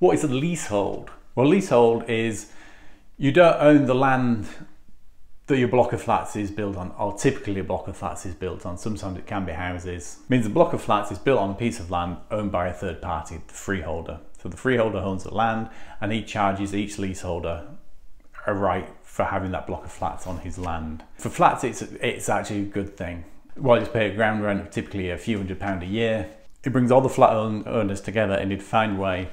What is a leasehold? Well, leasehold is you don't own the land that your block of flats is built on, or typically a block of flats is built on. Sometimes it can be houses. It means a block of flats is built on a piece of land owned by a third party, the freeholder. So the freeholder owns the land and he charges each leaseholder a right for having that block of flats on his land. For flats, it's actually a good thing. While it's paid ground rent of typically a few £100 a year, it brings all the flat owners together in a defined way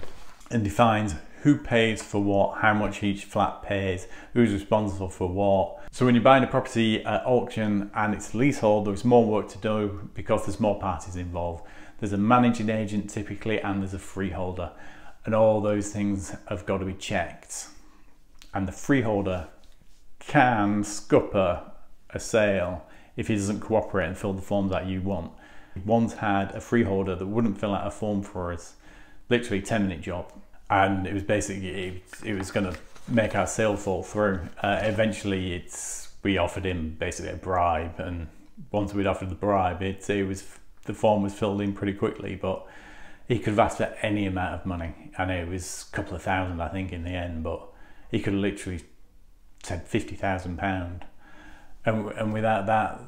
and defines who pays for what, how much each flat pays, who's responsible for what. So when you're buying a property at auction and it's leasehold, there's more work to do because there's more parties involved. There's a managing agent typically and there's a freeholder, and all those things have got to be checked. And the freeholder can scupper a sale if he doesn't cooperate and fill the forms that you want. We once had a freeholder that wouldn't fill out a form for us, literally a 10-minute job. And it was basically, it was going to make our sale fall through. Eventually we offered him basically a bribe, and once we'd offered the bribe, the form was filled in pretty quickly, but he could have asked for any amount of money. I know it was a couple of thousand, I think, in the end, but he could have literally said £50,000. And without that,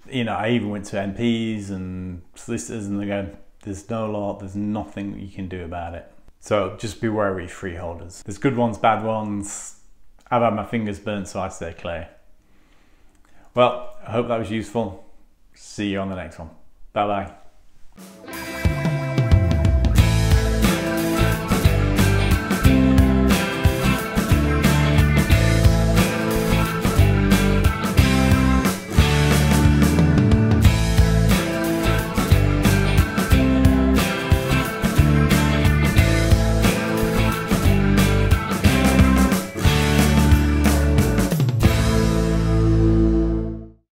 I even went to MPs and solicitors and they go, there's no law, there's nothing that you can do about it. So just be wary of freeholders. There's good ones, bad ones. I've had my fingers burnt, so I stay clear. Well, I hope that was useful. See you on the next one. Bye bye.